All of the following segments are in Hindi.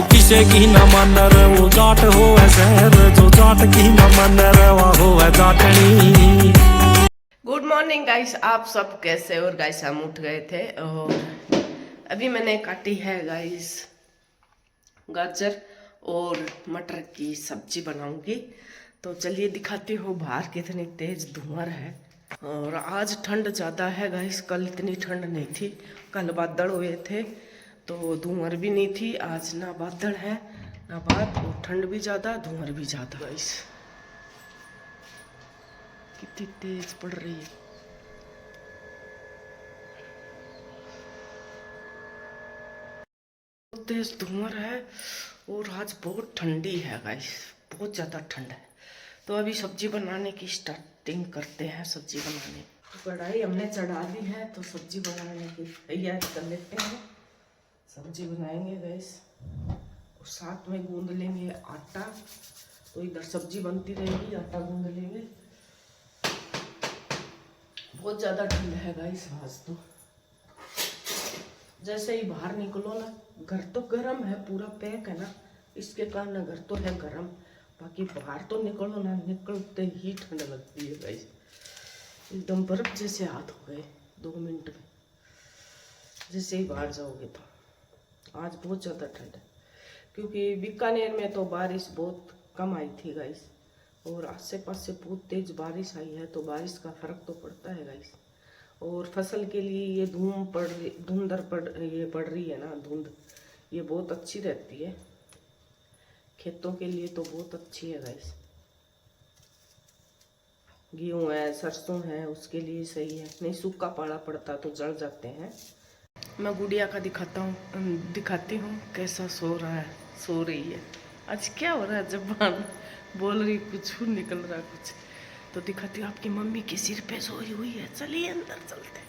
जो किसे की न मन रे वो जाट हो शहर, जो जाट की न मन रे वो हो जाटनी। गुड मॉर्निंग गाइस, आप सब कैसे हो? और गाइस हम उठ गए थे और अभी मैंने काटी है गाइस गाजर और मटर की सब्जी बनाऊंगी। तो चलिए दिखाती हूँ बाहर कितनी तेज धुआं है। और आज ठंड ज़्यादा है गाइस, कल इतनी ठंड नहीं थी। कल बादल हुए थे तो धुआं भी नहीं थी। आज ना बादल है ना बात, और ठंड भी ज़्यादा धुआं भी ज़्यादा। गाइस कितनी तेज पड़ रही है। तेज धुआं है और आज बहुत ठंडी है गाइस, बहुत ज़्यादा ठंड है। तो अभी सब्जी बनाने की स्टार्टिंग करते हैं। सब्जी बनाने कढ़ाई हमने चढ़ा दी है, तो सब्जी बनाने की तैयारी कर लेते हैं। सब्जी बनाएंगे गाइस और साथ में गूंद लेंगे आटा। तो इधर सब्जी बनती रहेगी, आटा गूंद लेंगे। बहुत ज़्यादा ठंड है गाइस आज तो। जैसे ही बाहर निकलो ना, घर तो गर्म है, पूरा पैक है ना, इसके कारण घर तो है गर्म। बाकी बाहर तो निकलो ना, निकलते ही ठंड लगती है गाइस, एकदम बर्फ जैसे हाथ हो गए 2 मिनट में जैसे ही बाहर जाओगे। तो आज बहुत ज़्यादा ठंड है, क्योंकि बीकानेर में तो बारिश बहुत कम आई थी गाइस, और आसे पास से बहुत तेज बारिश आई है। तो बारिश का फर्क तो पड़ता है गाइस। और फसल के लिए ये धूम पड़ रही, धुंधर पड़ रही है ना, धुंध ये बहुत अच्छी रहती है खेतों के लिए, तो बहुत अच्छी है गाइस। गेहूँ है, सरसों है, उसके लिए सही है। नहीं सूखा पाला पड़ता तो जल जाते हैं। मैं गुड़िया का दिखाती हूँ कैसा सो रहा है, सो रही है। आज क्या हो रहा है, जबान बोल रही कुछ, निकल रहा कुछ। तो दिखाती हूँ, आपकी मम्मी के सिर पे सोई हुई है। चलिए अंदर चलते।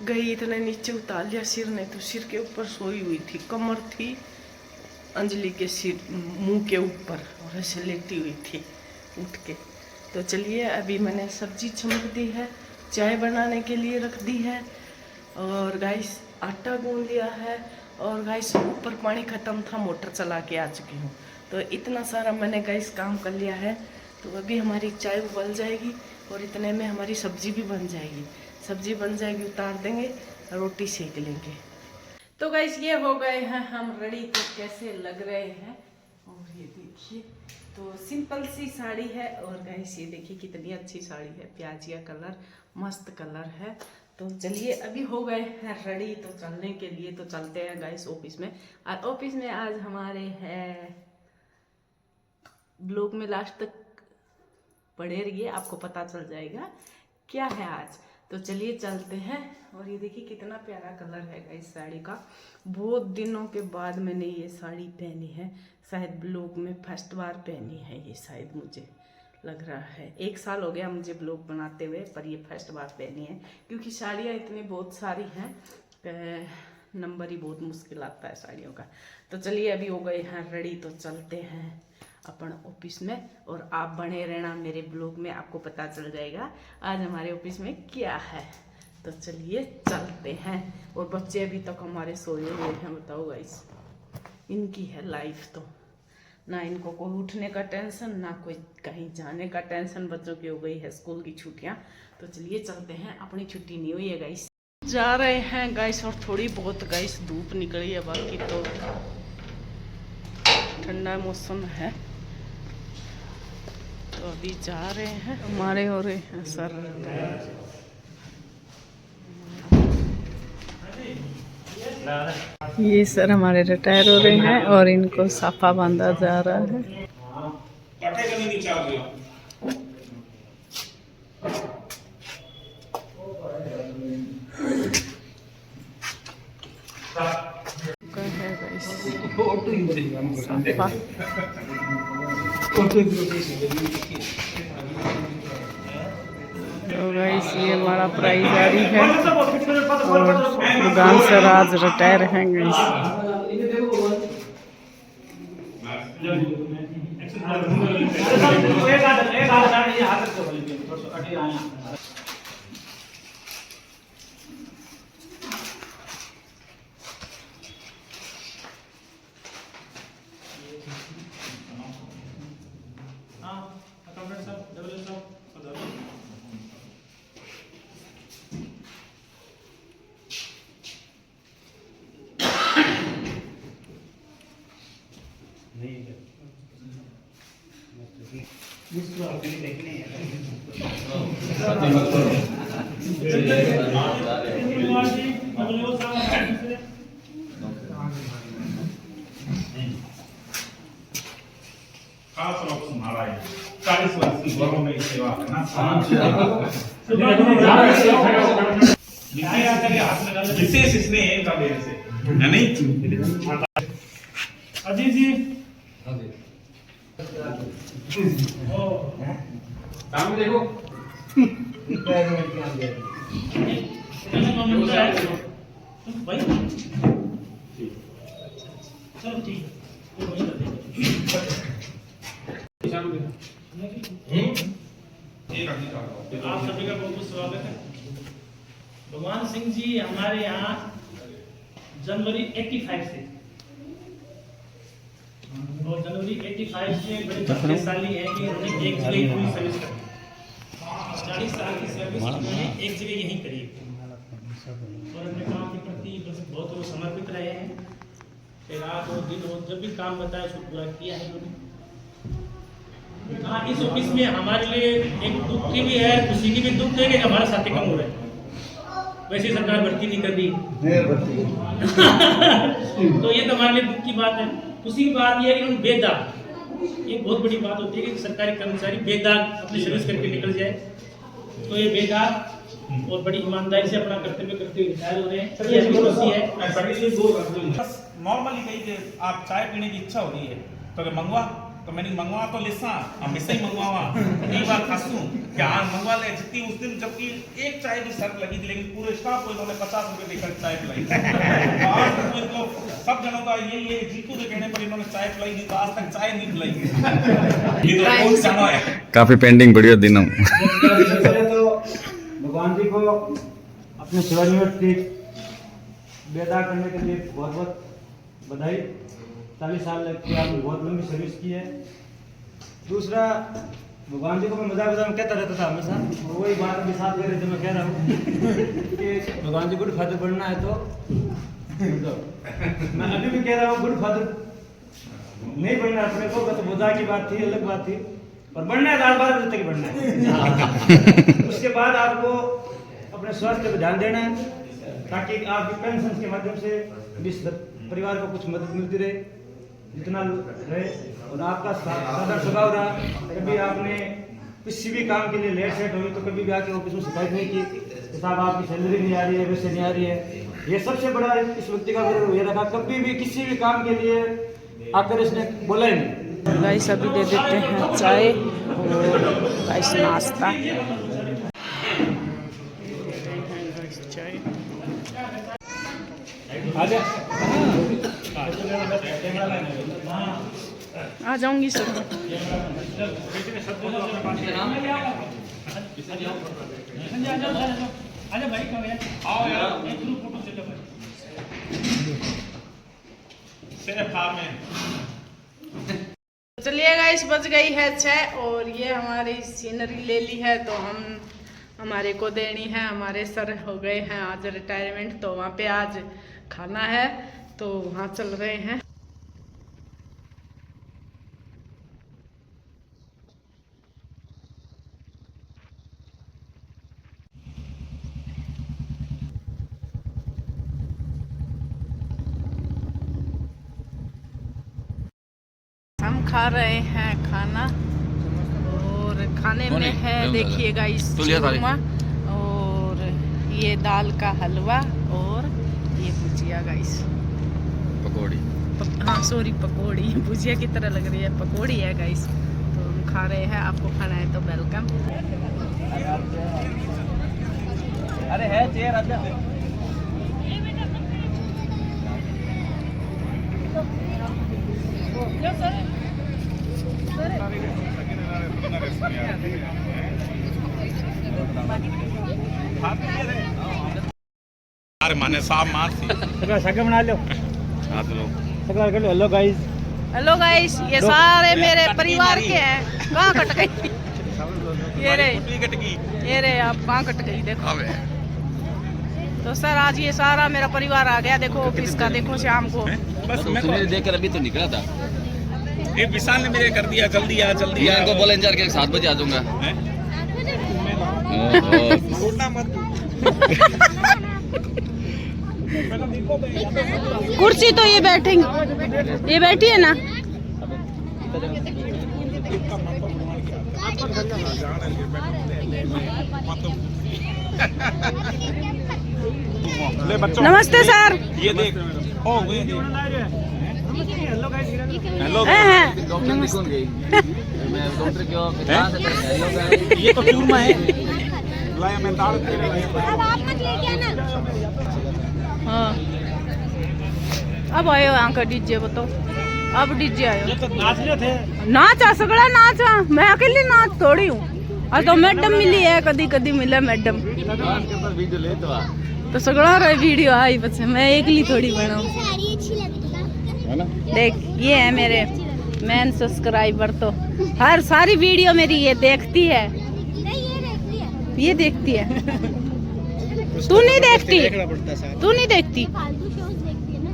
गई इतने नीचे उतार लिया सिर ने, तो सिर के ऊपर सोई हुई थी, कमर थी अंजलि के सिर मुंह के ऊपर, और ऐसे लेटी हुई थी उठ के। तो चलिए अभी मैंने सब्जी छमक दी है, चाय बनाने के लिए रख दी है, और गाइस आटा गूंद लिया है, और गाइस ऊपर पानी ख़त्म था, मोटर चला के आ चुकी हूँ। तो इतना सारा मैंने गाइस काम कर लिया है। तो अभी हमारी चाय उबल जाएगी और इतने में हमारी सब्जी भी बन जाएगी। सब्जी बन जाएगी, उतार देंगे, रोटी सेक लेंगे। तो गाइस ये हो गए हैं हम रेडी। तो कैसे लग रहे हैं, और ये देखिए, तो सिंपल सी साड़ी है। और गाइस ये देखिए कितनी अच्छी साड़ी है, प्याजिया कलर, मस्त कलर है। तो चलिए अभी हो गए हैं रेडी, तो चलने के लिए। तो चलते हैं गाइस ऑफिस में। और ऑफिस में आज हमारे है, ब्लॉग में लास्ट तक पढ़े रहिए, आपको पता चल जाएगा क्या है आज। तो चलिए चलते हैं। और ये देखिए कितना प्यारा कलर है गाइस साड़ी का। बहुत दिनों के बाद मैंने ये साड़ी पहनी है, शायद ब्लॉग में फर्स्ट बार पहनी है ये, शायद मुझे लग रहा है। 1 साल हो गया मुझे ब्लॉग बनाते हुए, पर ये फर्स्ट बार पहनी है, क्योंकि साड़ियाँ इतनी बहुत सारी हैं, नंबर ही बहुत मुश्किल आता है साड़ियों का। तो चलिए अभी हो गए हैं रेडी, तो चलते हैं अपन ऑफिस में। और आप बने रहना मेरे ब्लॉग में, आपको पता चल जाएगा आज हमारे ऑफिस में क्या है। तो चलिए चलते हैं। और बच्चे अभी तक हमारे सोए हुए हैं, बताओ गाइस, इनकी है लाइफ। तो ना इनको कोई उठने का टेंशन, ना कोई कहीं जाने का टेंशन। बच्चों की हो गई है स्कूल की छुट्टियाँ। तो चलिए चलते हैं, अपनी छुट्टी नहीं हुई है गाइस, जा रहे हैं गाइस। और थोड़ी बहुत गाइस धूप निकली है, बाकी तो ठंडा मौसम है। तो अभी जा रहे हैं, हमारे हो रहे हैं सर। ये सर हमारे रिटायर हो रहे हैं और इनको साफा बांधा जा रहा है। तो गाइस ये हमारा प्राइज जारी है, और दुकान सर आज रिटायर हैं गाइस। खास रूप से महाराज 40 वर्ष की गौरवमयी सेवा करना विशेष स्नेह का मेरे से है नहीं अजीत जी सामने देखो भाई चलो ठीक आप सभी का बहुत बहुत स्वागत है। भगवान सिंह जी हमारे यहाँ जनवरी 85 से और जनवरी 85 से बड़े भाग्यशाली है कि उन्होंने एक जगह पूरी सर्विस करी। 40 साल की सर्विस उन्होंने एक जगह यहीं करी और अपने काम के प्रति बहुत लोग समर्पित रहे हैं। रात हो दिन हो जब भी काम बताया उसको पूरा किया है उन्होंने। हाँ, इस ऑफिस में हमारे लिए एक दुख की भी है, खुशी की भी दुख है कि हमारा साथी कम हो रहा है। वैसे सरकार भर्ती नहीं कर रही तो ये तो हमारे लिए दुख की बात है। खुशी की बात यह है कि उन्होंने बेदाग, ये बहुत बड़ी बात होती है कि सरकारी कर्मचारी बेदाग अपनी सर्विस करके निकल जाए। तो ये बेदाग और बड़ी ईमानदारी से अपना कर्तव्य करते हुए रिटायर हो रहे हैं। खुशी है। नॉर्मली कही कि आप चाय पीने की इच्छा हो रही है तो मंगवा, तो मैंने मंगवा तो लिसा हमेशा ही मंगवावा कई बार खासूं क्या मंगवा ले जितनी उस दिन जबकि एक चाय की शर्त लगी थी लेकिन पूरे स्टाफ को इन्होंने 50 रुपए देकर चाय पिलाई। आज इनको सब जनों का यही है जीतू के कहने पर इन्होंने चाय पिलाई नहीं तो आज तक चाय नहीं पिलाई। ये तो बहुत जाना है काफी पेंडिंग बढ़िया दिनों। तो भगवान जी को अपने सेवानिवृत्त बेदा करने के लिए बहुत बहुत बधाई। 40 साल की आपने बहुत लंबी सर्विस की है। दूसरा भगवान जी को मैं मजाक में कहता रहता था हमेशा, वही बात अभी साथ कर रहे थे मैं कह रहा हूँ कि भगवान जी गुड फादर बनना है तो मैं अभी भी कह रहा हूँ गुड फादर नहीं बनना अपने को, तो मजाक की बात थी, अलग बात थी, पर बनना है 12 बजे तक बनना है। उसके बाद आपको अपने स्वास्थ्य पर ध्यान देना है ताकि आपकी पेंशन के माध्यम से परिवार को कुछ मदद मिलती रहे जितना रहे। और आपका सादा स्वभाव रहा, कभी आपने किसी भी काम के लिए लेट सेट हुई तो कभी भी आके ऑफिस में शिकायत नहीं की कि साहब आपकी सैलरी नहीं आ रही है, वैसे नहीं आ रही है। ये सबसे बड़ा इस व्यक्ति का गुण ये रखा, कभी भी किसी भी काम के लिए आकर इसने बोला ही नहीं। गाइस अभी दे देते हैं चाय और गाइस नाश्ता। आ जाऊंगी सर। चलिए गाइस बज गई है 6 और ये हमारी सीनरी ले ली है तो हमारे को देनी है। हमारे सर हो गए हैं आज रिटायरमेंट, तो वहाँ पे आज खाना है तो वहाँ चल रहे हैं। हम खा रहे हैं खाना और खाने में है देखिएगा इस चूरमा और ये दाल का हलवा और ये भुजिया गाइस पकौड़ी। हाँ सॉरी पकौड़ी, भुजिया की तरह लग रही है, पकौड़ी है गाइस। तो हम खा रहे हैं, आपको खाना है तो वेलकम। अरे है चेयर आजा। अरे माने साहब मार थी सगा बना लो। हाँ तो लोग सगा कर लो। हेलो गाइस, हेलो गाइस, ये सारे मेरे परिवार के हैं। कहाँ कट गई? ये रे आप कहाँ कट गई? देखो तो सर आज ये सारा मेरा परिवार आ गया। देखो ऑफिस का, देखो शाम को बस मैं देख कर अभी तो निकला था। ये विशाल ने मेरे कर दिया, जल्दी आ जल्दी आ। इनको बोले इंतजार के 7 बजे आ जाऊंगा। कुर्सी तो ये बैठेंगे, ये बैठी है ना। ले बच्चों, नमस्ते सर। ये देख, ओ ये देख, हेलो ये तो चूरमा है। लाया मैं दाल तेरे लाया। अब आप मत लेके आना। हाँ अब आयो यहाँ का डीजे, बताओ अब डीजे आयो। तो नाच रहे थे। नाच आ सगड़ा नाच आ, मैं अकेली नाच थोड़ी हूँ। और तो मैडम मिली है, कदी कदी मिले मैडम तो सगड़ा रहे वीडियो आई, बस मैं एकली थोड़ी बनाऊँ। साड़ी अच्छी लगती है। देख ये है मेरे मैन सब्सक्राइबर, तो हर सारी वीडियो मेरी ये देखती है, नहीं ये देखती है। ये देखती है। तू नहीं देखती, तू नहीं देखती। फालतू शोज देखती है ना।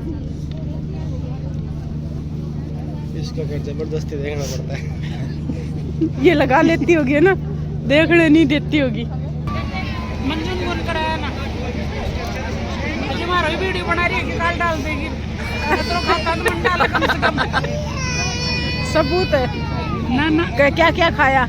इसको फिर जबरदस्ती देखना पड़ता है। ये लगा लेती होगी ना, देखने नहीं देती होगी। वीडियो बना रही है कि काल डाल देगी। सबूत है ना ना, क्या क्या खाया।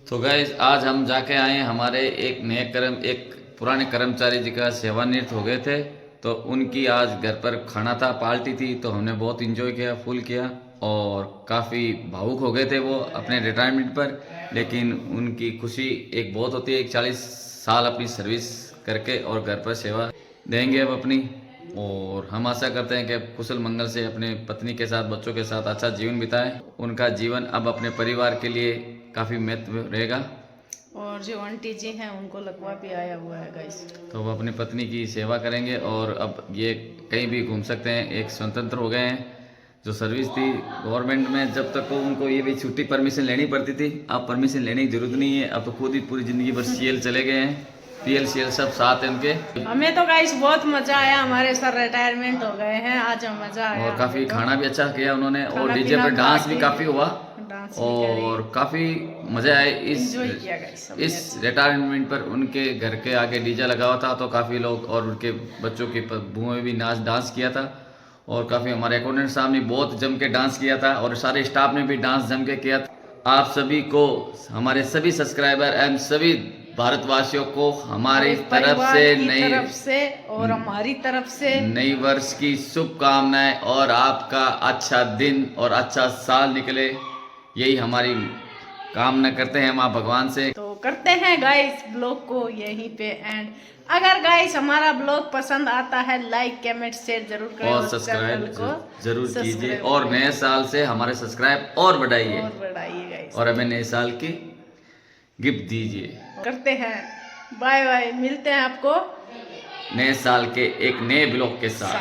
तो गाइस आज हम जाके आए हमारे एक पुराने कर्मचारी जी का सेवानिवृत्त हो गए थे, तो उनकी आज घर पर खाना था, पार्टी थी, तो हमने बहुत इंजॉय किया, फुल किया और काफ़ी भावुक हो गए थे वो अपने रिटायरमेंट पर। लेकिन उनकी खुशी एक बहुत होती है, एक 40 साल अपनी सर्विस करके और घर पर सेवा देंगे अब अपनी। और हम आशा करते हैं कि कुशल मंगल से अपने पत्नी के साथ, बच्चों के साथ अच्छा जीवन बिताएं। उनका जीवन अब अपने परिवार के लिए काफ़ी महत्व रहेगा। और जो आंटी जी हैं उनको लकवा भी आया हुआ है गाइस, तो वो अपनी पत्नी की सेवा करेंगे और अब ये कहीं भी घूम सकते हैं, एक स्वतंत्र हो गए हैं। जो सर्विस थी गवर्नमेंट में, जब तक को उनको ये भी छुट्टी परमिशन लेनी पड़ती थी, अब परमिशन लेने की जरूरत नहीं है। अब तो खुद ही पूरी ज़िंदगी भर CL चले गए हैं, PL CL सब साथ हैं उनके। हमें तो गाइस बहुत मजा आया, हमारे सर रिटायरमेंट हो गए हैं, आज हम मजा आया। और काफ़ी खाना भी अच्छा किया उन्होंने और खाना डीजे पीना पर डांस खा भी के काफ़ी हुआ डांस और काफ़ी मज़ा आए। एंजॉय किया गाइस हमने। इस रिटायरमेंट पर उनके घर के आगे डीजे लगा हुआ था, तो काफ़ी लोग और उनके बच्चों की बुआ में भी डांस किया था। और काफ़ी हमारे अकाउंटेंट साहब ने बहुत जम के डांस किया था और सारे स्टाफ ने भी डांस जम के किया था। आप सभी को, हमारे सभी सब्सक्राइबर एंड सभी भारतवासियों को हमारी तरफ से और हमारी तरफ से नई वर्ष की शुभकामनाएं और आपका अच्छा दिन और अच्छा साल निकले, यही हमारी कामना करते हैं माँ भगवान से। तो करते हैं गाइस ब्लॉग को यहीं पे एंड। अगर गाइस हमारा ब्लॉग पसंद आता है, लाइक कमेंट शेयर जरूर करें और उस सब्सक्राइब चैनल को जरूर कीजिए सब्सक्राइब और नए साल से हमारे सब्सक्राइब और बढ़ाइए और बढ़ाइए गाइस और हमें नए साल की गिफ्ट दीजिए। करते हैं। बाय बाय, मिलते हैं आपको नए साल के एक नए ब्लॉग के साथ।